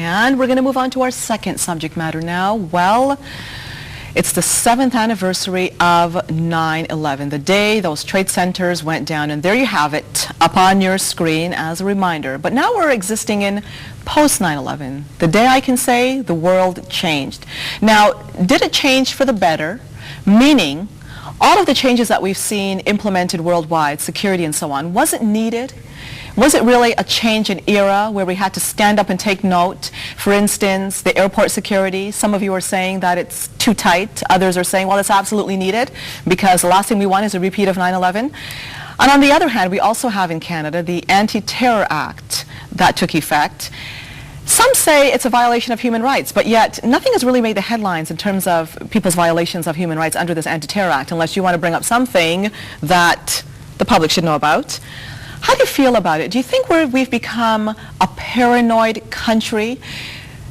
And we're going to move on to our second subject matter now. Well, it's the 7th anniversary of 9/11, the day those trade centers went down. And there you have it up on your screen as a reminder. But now we're existing in post 9/11, the day I can say the world changed. Now, did it change for the better? Meaning, all of the changes that we've seen implemented worldwide, security and so on, was it needed? Was it really a change in era where we had to stand up and take note? For instance, the airport security, some of you are saying that it's too tight. Others are saying, well, it's absolutely needed because the last thing we want is a repeat of 9/11. And on the other hand, we also have in Canada the Anti-Terror Act that took effect. Some say it's a violation of human rights, but yet nothing has really made the headlines in terms of people's violations of human rights under this Anti-Terror Act, unless you want to bring up something that the public should know about. How do you feel about it? Do you think we've become a paranoid country?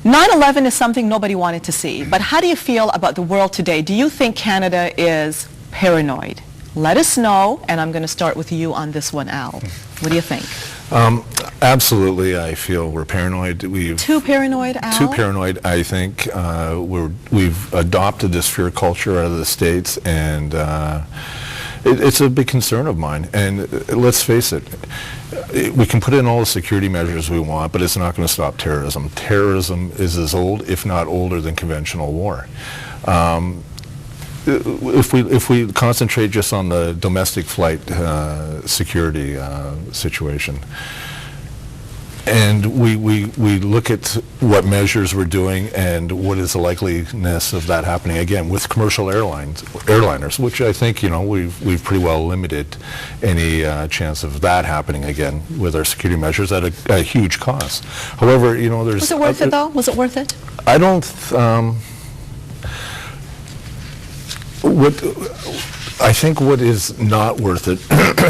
9/11 is something nobody wanted to see, but how do you feel about the world today? Do you think Canada is paranoid? Let us know, and I'm going to start with you on this one, Al. What do you think? Absolutely, I feel we're paranoid. Too paranoid, Al? Too paranoid, I think. We've adopted this fear culture out of the States, and it's a big concern of mine. And let's face it, we can put in all the security measures we want, but it's not going to stop terrorism. Terrorism is as old, if not older, than conventional war. If we concentrate just on the domestic flight security situation, and we look at what measures we're doing and what is the likeliness of that happening again with commercial airliners, which I think we've pretty well limited any chance of that happening again with our security measures at a huge cost. However, there's. Was it worth it though? Was it worth it? I don't. I think what is not worth it,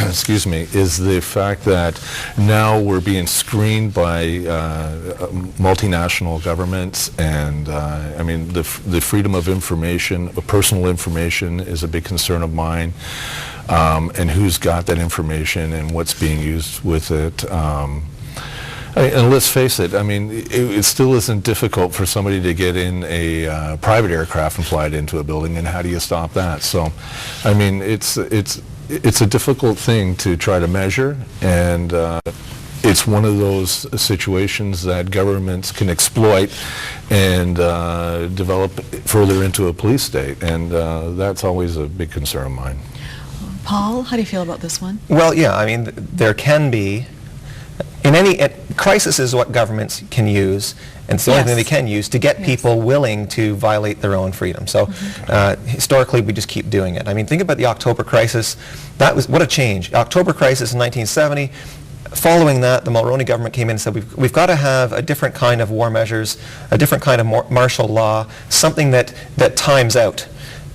excuse me, is the fact that now we're being screened by multinational governments, and I mean the freedom of information, personal information, is a big concern of mine, and who's got that information and what's being used with it. And let's face it, I mean, it still isn't difficult for somebody to get in a private aircraft and fly it into a building, and how do you stop that? So, I mean, it's a difficult thing to try to measure, and it's one of those situations that governments can exploit and develop further into a police state, and that's always a big concern of mine. Paul, how do you feel about this one? Well, yeah, I mean, there can be, in any crisis is what governments can use, and it's the only thing they can use to get people willing to violate their own freedom. So historically, we just keep doing it. I mean, think about the October crisis. That was, what a change. October crisis in 1970. Following that, the Mulroney government came in and said, we've got to have a different kind of war measures, a different kind of martial law, something that times out.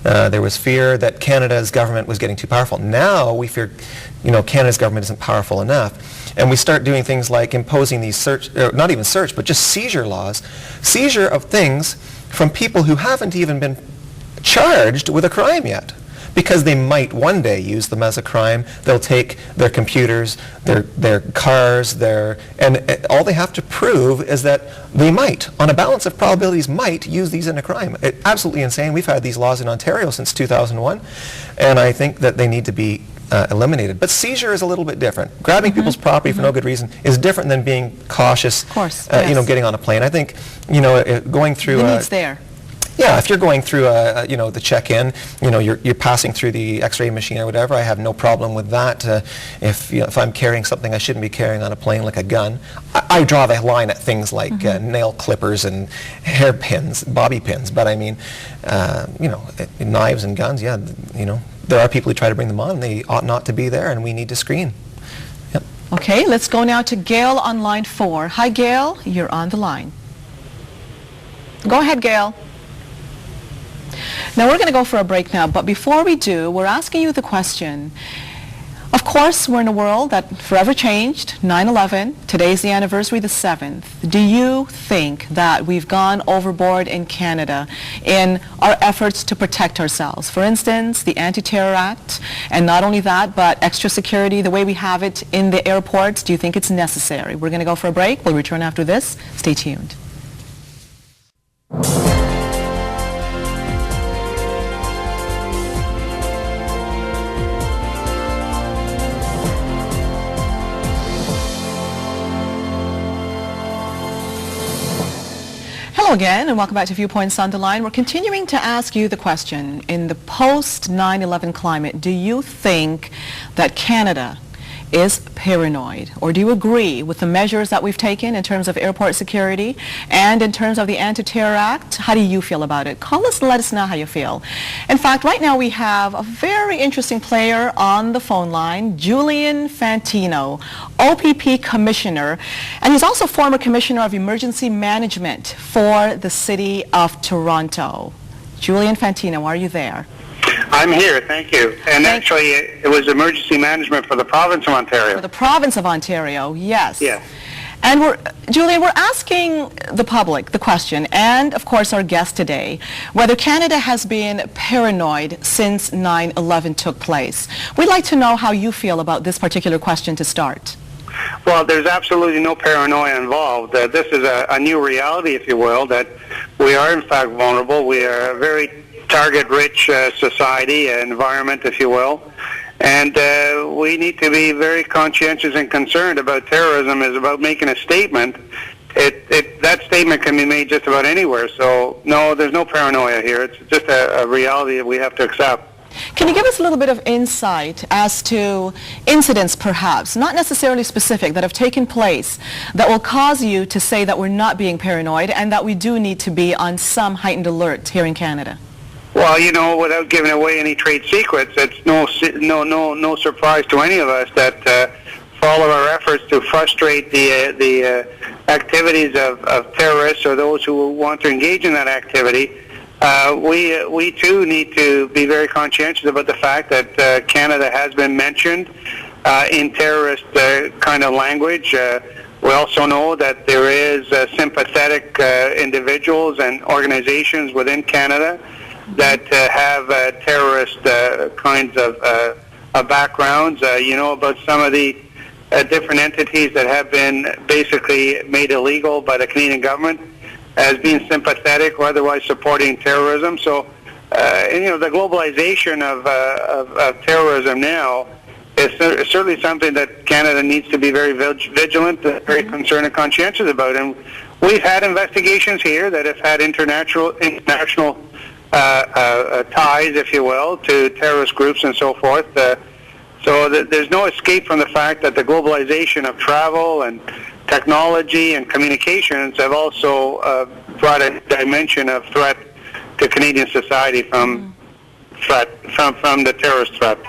There was fear that Canada's government was getting too powerful. Now we fear, Canada's government isn't powerful enough. And we start doing things like imposing these not even search, but just seizure laws. Seizure of things from people who haven't even been charged with a crime yet. Because they might one day use them as a crime. They'll take their computers, their cars, and all they have to prove is that they might, on a balance of probabilities, might use these in a crime. Absolutely insane. We've had these laws in Ontario since 2001, and I think that they need to be eliminated. But seizure is a little bit different. Grabbing people's property for no good reason is different than being cautious, of course, getting on a plane. I think, going through... The need's there. Yeah, if you're going through, the check-in, you're passing through the X-ray machine or whatever, I have no problem with that. If I'm carrying something I shouldn't be carrying on a plane, like a gun, I draw the line at things like nail clippers and hairpins, bobby pins. But I mean, knives and guns, there are people who try to bring them on. They ought not to be there, and we need to screen. Yep. Okay, let's go now to Gail on line 4. Hi, Gail. You're on the line. Go ahead, Gail. Now, we're going to go for a break now, but before we do, we're asking you the question. Of course, we're in a world that forever changed, 9/11. Today's the anniversary, the 7th. Do you think that we've gone overboard in Canada in our efforts to protect ourselves? For instance, the Anti-Terror Act, and not only that, but extra security, the way we have it in the airports. Do you think it's necessary? We're going to go for a break. We'll return after this. Stay tuned. Hello again, and welcome back to Viewpoints on the Line. We're continuing to ask you the question, in the post-9/11 climate, do you think that Canada is paranoid? Or do you agree with the measures that we've taken in terms of airport security and in terms of the Anti-Terror Act? How do you feel about it? Call us and let us know how you feel. In fact, right now we have a very interesting player on the phone line, Julian Fantino, OPP Commissioner, and he's also former Commissioner of Emergency Management for the City of Toronto. Julian Fantino, are you there? I'm here, thank you. And actually, it was emergency management for the province of Ontario. For the province of Ontario, yes. Yes. And Julian, we're asking the public the question, and of course our guest today, whether Canada has been paranoid since 9/11 took place. We'd like to know how you feel about this particular question to start. Well, there's absolutely no paranoia involved. This is a new reality, if you will, that we are in fact vulnerable. We are a very target-rich society, environment, if you will. And we need to be very conscientious and concerned about terrorism. Is about making a statement. That statement can be made just about anywhere. So, no, there's no paranoia here. It's just a reality that we have to accept. Can you give us a little bit of insight as to incidents, perhaps, not necessarily specific, that have taken place that will cause you to say that we're not being paranoid and that we do need to be on some heightened alert here in Canada? Well, you know, without giving away any trade secrets, it's no surprise to any of us that for all of our efforts to frustrate the activities of terrorists or those who want to engage in that activity, we too need to be very conscientious about the fact that Canada has been mentioned in terrorist kind of language. We also know that there is sympathetic individuals and organizations within Canada that have terrorist kinds of backgrounds. You know about some of the different entities that have been basically made illegal by the Canadian government as being sympathetic or otherwise supporting terrorism. So, and, you know, the globalization of terrorism now is certainly something that Canada needs to be very vigilant, very concerned and conscientious about. And we've had investigations here that have had international ties, if you will, to terrorist groups and so forth. So there's no escape from the fact that the globalization of travel and technology and communications have also brought a dimension of threat to Canadian society from the terrorist threat.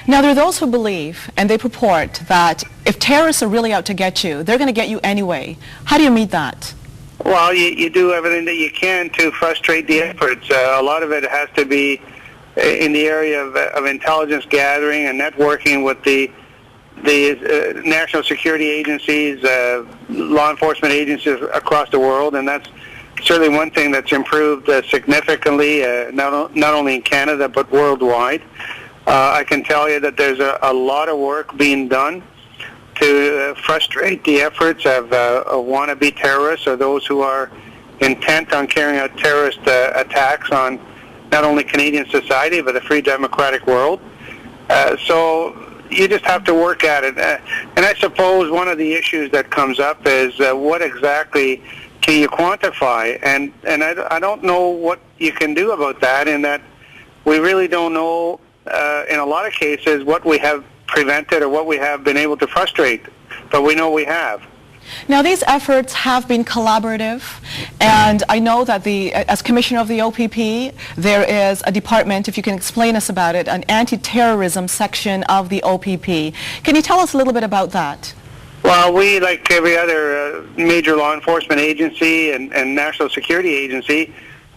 Now, there are those who believe, and they purport, that if terrorists are really out to get you, they're going to get you anyway. How do you meet that? Well, you do everything that you can to frustrate the efforts. A lot of it has to be in the area of intelligence gathering and networking with the national security agencies, law enforcement agencies across the world, and that's certainly one thing that's improved significantly, not only in Canada but worldwide. I can tell you that there's a lot of work being done to frustrate the efforts of wannabe terrorists or those who are intent on carrying out terrorist attacks on not only Canadian society but the free democratic world. So you just have to work at it. And I suppose one of the issues that comes up is what exactly can you quantify? And I don't know what you can do about that, in that we really don't know in a lot of cases what we have prevented or what we have been able to frustrate, but we know we have. Now, these efforts have been collaborative, and I know that as Commissioner of the OPP, there is a department, if you can explain us about it, an anti-terrorism section of the OPP. Can you tell us a little bit about that? Well, we, like every other major law enforcement agency and national security agency,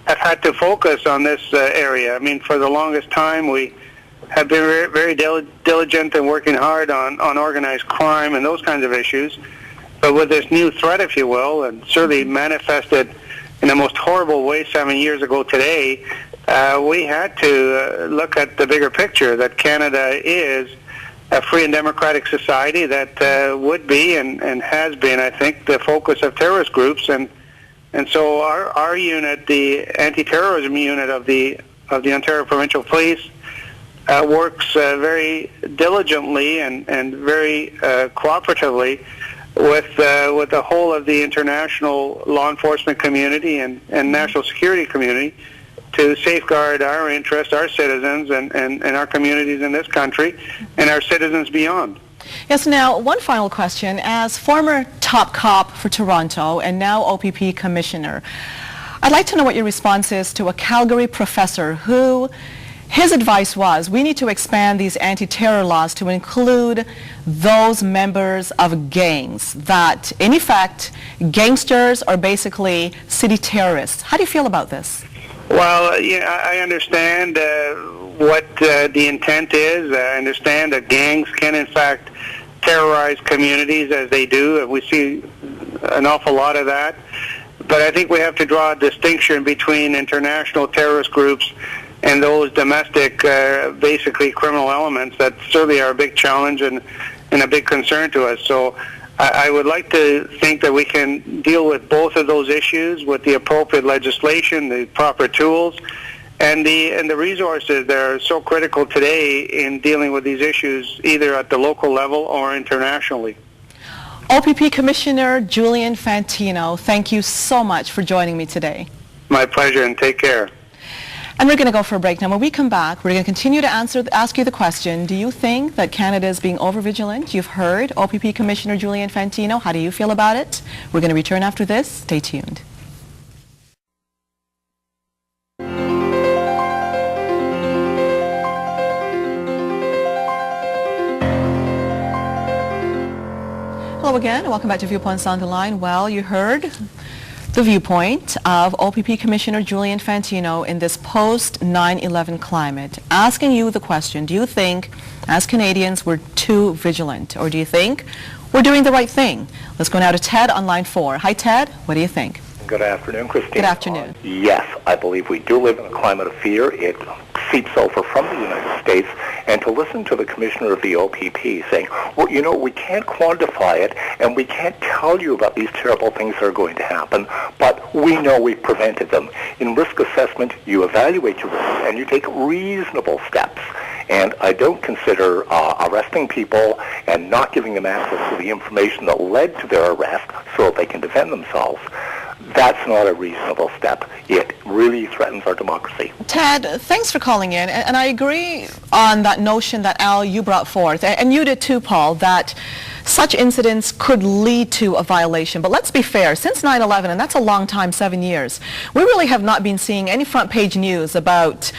have had to focus on this area. I mean, for the longest time, we have been very diligent and working hard on organized crime and those kinds of issues. But with this new threat, if you will, and certainly manifested in the most horrible way 7 years ago today, we had to look at the bigger picture, that Canada is a free and democratic society that would be and has been, I think, the focus of terrorist groups. And And so our unit, the anti-terrorism unit of the Ontario Provincial Police, works very diligently and very cooperatively with the whole of the international law enforcement community and national security community to safeguard our interests, our citizens, and our communities in this country, and our citizens beyond. Yes, now, one final question. As former top cop for Toronto and now OPP commissioner, I'd like to know what your response is to a Calgary professor who, his advice was, we need to expand these anti-terror laws to include those members of gangs, that, in effect, gangsters are basically city terrorists. How do you feel about this? Well, yeah, I understand what the intent is. I understand that gangs can, in fact, terrorize communities as they do. We see an awful lot of that. But I think we have to draw a distinction between international terrorist groups and those domestic, basically criminal elements that certainly are a big challenge and a big concern to us. So I would like to think that we can deal with both of those issues with the appropriate legislation, the proper tools, and the resources that are so critical today in dealing with these issues, either at the local level or internationally. OPP Commissioner Julian Fantino, thank you so much for joining me today. My pleasure, and take care. And we're going to go for a break now. When we come back, we're going to continue to ask you the question, do you think that Canada is being over-vigilant? You've heard OPP Commissioner Julian Fantino. How do you feel about it? We're going to return after this. Stay tuned. Hello again, and welcome back to Viewpoints on the Line. Well, you heard the viewpoint of OPP Commissioner Julian Fantino in this post-9/11 climate, asking you the question, do you think, as Canadians, we're too vigilant, or do you think we're doing the right thing? Let's go now to Ted on line 4. Hi, Ted. What do you think? Good afternoon, Christine. Good afternoon. Yes, I believe we do live in a climate of fear. It seeps over from the United States. And to listen to the commissioner of the OPP saying, well, you know, we can't quantify it, and we can't tell you about these terrible things that are going to happen, but we know we've prevented them. In risk assessment, you evaluate your risk, and you take reasonable steps. And I don't consider arresting people and not giving them access to the information that led to their arrest so that they can defend themselves. That's not a reasonable step. It really threatens our democracy. Ted, thanks for calling in. And I agree on that notion that, Al, you brought forth, and you did too, Paul, that such incidents could lead to a violation. But let's be fair, since 9/11, and that's a long time, 7 years, we really have not been seeing any front page news about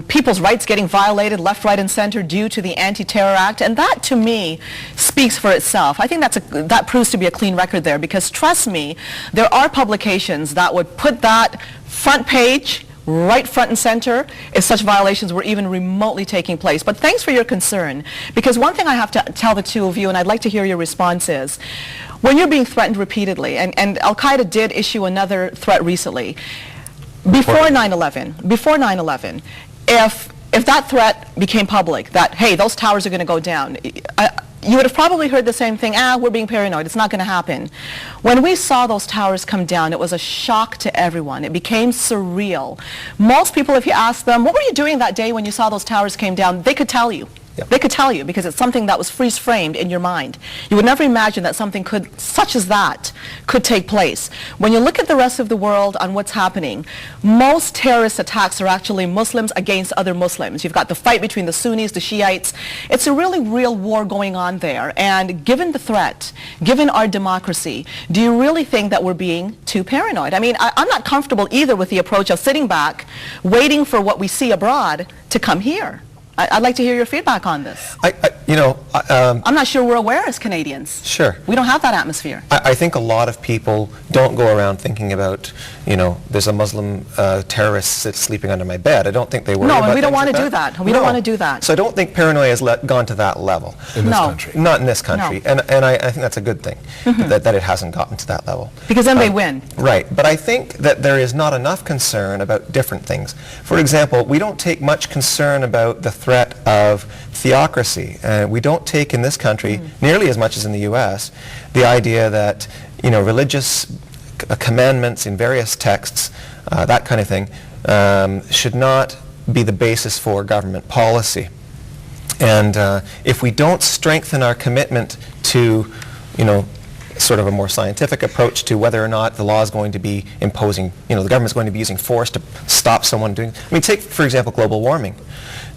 people's rights getting violated left, right, and center due to the Anti-Terror Act. And that, to me, speaks for itself. I think that proves to be a clean record there, because trust me, there are publications that would put that front page right front and center if such violations were even remotely taking place. But thanks for your concern, because one thing I have to tell the two of you, and I'd like to hear your response, is when you're being threatened repeatedly, and Al-Qaeda did issue another threat recently, before 9/11, if that threat became public, that, hey, those towers are going to go down, you would have probably heard the same thing, we're being paranoid, it's not going to happen. When we saw those towers come down, it was a shock to everyone. It became surreal. Most people, if you ask them, what were you doing that day when you saw those towers came down, they could tell you. Yep. They could tell you, because it's something that was freeze-framed in your mind. You would never imagine that something such as that could take place. When you look at the rest of the world on what's happening, most terrorist attacks are actually Muslims against other Muslims. You've got the fight between the Sunnis, the Shiites. It's a really real war going on there. And given the threat, given our democracy, do you really think that we're being too paranoid? I mean, I'm not comfortable either with the approach of sitting back, waiting for what we see abroad to come here. I'd like to hear your feedback on this. I'm not sure we're aware as Canadians. Sure. We don't have that atmosphere. I think a lot of people don't go around thinking about, there's a Muslim terrorist sleeping under my bed. I don't think they worry about No, and we don't want like to do that. We don't want to do that. So I don't think paranoia has gone to that level. In this country. Not in this country. No. And I think that's a good thing, that it hasn't gotten to that level. Because then they win. Right. But I think that there is not enough concern about different things. For example, we don't take much concern about the threat of theocracy. We don't take in this country, nearly as much as in the U.S., the idea that religious commandments in various texts, that kind of thing, should not be the basis for government policy. And if we don't strengthen our commitment to, sort of a more scientific approach to whether or not the law is going to be imposing, the government is going to be using force to stop someone doing, take, for example, global warming.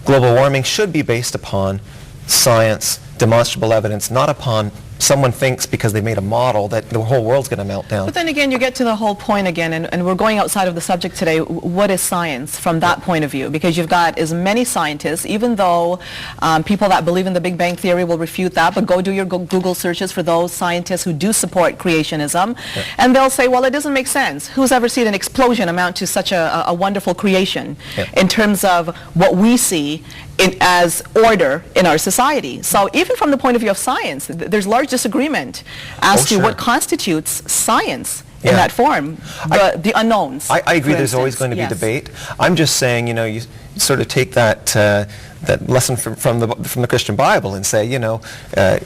Global warming should be based upon science, demonstrable evidence, not upon someone thinks because they made a model that the whole world's going to melt down. But then again, you get to the whole point again, and we're going outside of the subject today. What is science from that point of view? Because you've got as many scientists, even though people that believe in the Big Bang Theory will refute that, but go do your Google searches for those scientists who do support creationism, and they'll say, well, it doesn't make sense. Who's ever seen an explosion amount to such a wonderful creation in terms of what we see as order in our society? So even from the point of view of science, there's large disagreement as to what constitutes science in that form, the unknowns. I agree there's always going to be debate. I'm just saying, you sort of take that that lesson from the Christian Bible and say,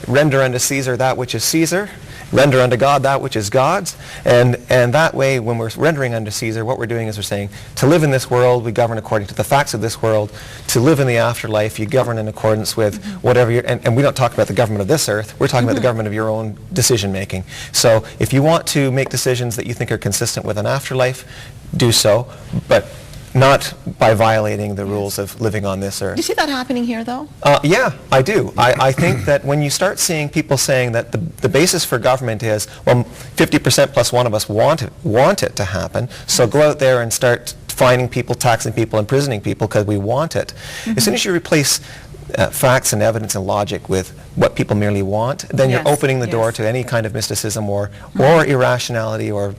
render unto Caesar that which is Caesar, render unto God that which is God's, and that way, when we're rendering unto Caesar, what we're doing is we're saying, to live in this world, we govern according to the facts of this world. To live in the afterlife, you govern in accordance with whatever and we don't talk about the government of this earth, we're talking about the government of your own decision making. So if you want to make decisions that you think are consistent with an afterlife, do so, but not by violating the rules of living on this earth. Do you see that happening here, though? Yeah, I do. I think that when you start seeing people saying that the basis for government is, well, 50% plus one of us want it to happen, so go out there and start fining people, taxing people, imprisoning people because we want it. As soon as you replace facts and evidence and logic with what people merely want, then you're opening the door to any kind of mysticism or irrationality or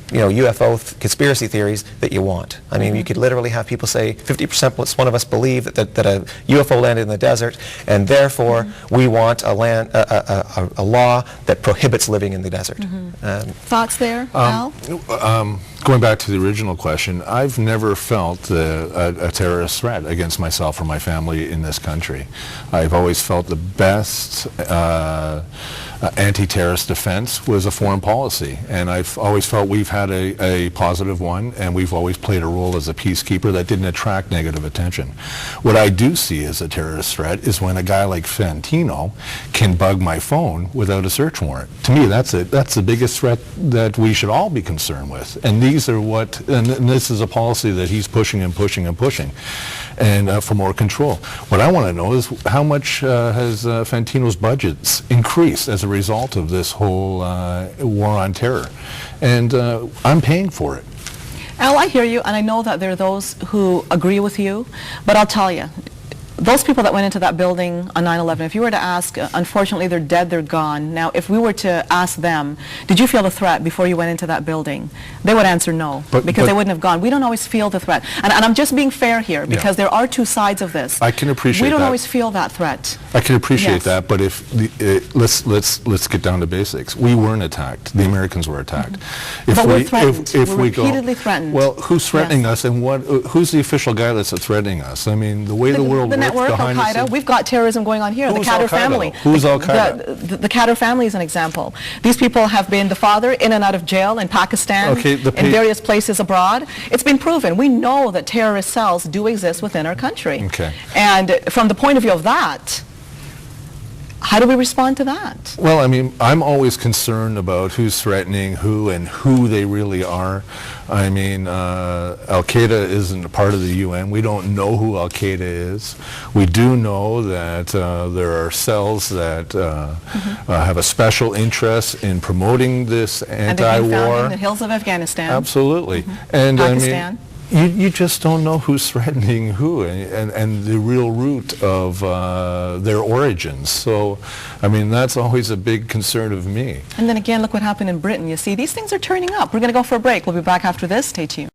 UFO conspiracy theories that you want. I mean, you could literally have people say 50% plus one of us believe that a UFO landed in the desert, and therefore we want a law that prohibits living in the desert. Thoughts there, Al? Going back to the original question, I've never felt a terrorist threat against myself or my family in this country. I've always felt the best anti-terrorist defense was a foreign policy, and I've always felt we've had a positive one, and we've always played a role as a peacekeeper that didn't attract negative attention. What I do see as a terrorist threat is when a guy like Fantino can bug my phone without a search warrant. To me, that's the biggest threat that we should all be concerned with, and these are and this is a policy that he's pushing and pushing and pushing, and for more control. What I want to know is how much has Fantino's budgets increased as a result of this whole war on terror, and I'm paying for it. Al, I hear you, and I know that there are those who agree with you, but I'll tell you, those people that went into that building on 9/11, if you were to ask, unfortunately they're dead, they're gone. Now, if we were to ask them, did you feel the threat before you went into that building? They would answer no, because they wouldn't have gone. We don't always feel the threat. And I'm just being fair here, because there are two sides of this. I can appreciate that. We don't always feel that threat. I can appreciate that, but if let's get down to basics. We weren't attacked. The Americans were attacked. But we're threatened. We're repeatedly threatened. Well, who's threatening us, and who's the official guy that's threatening us? I mean, the way the world works network, Al-Qaeda. We've got terrorism going on here. Who's the Qatar Al-Qaeda, family. Who's Al-Qaeda? The Qatar family is an example. These people have been the father in and out of jail in Pakistan, in various places abroad. It's been proven. We know that terrorist cells do exist within our country. Okay. And from the point of view of that, how do we respond to that? Well, I mean, I'm always concerned about who's threatening who and who they really are. I mean, Al-Qaeda isn't a part of the UN. We don't know who Al-Qaeda is. We do know that there are cells that have a special interest in promoting this anti-war. And they've been found in the hills of Afghanistan. Absolutely. And Pakistan. I mean, you just don't know who's threatening who and the real root of their origins. So, I mean, that's always a big concern of me. And then again, look what happened in Britain. You see, these things are turning up. We're going to go for a break. We'll be back after this. Stay tuned.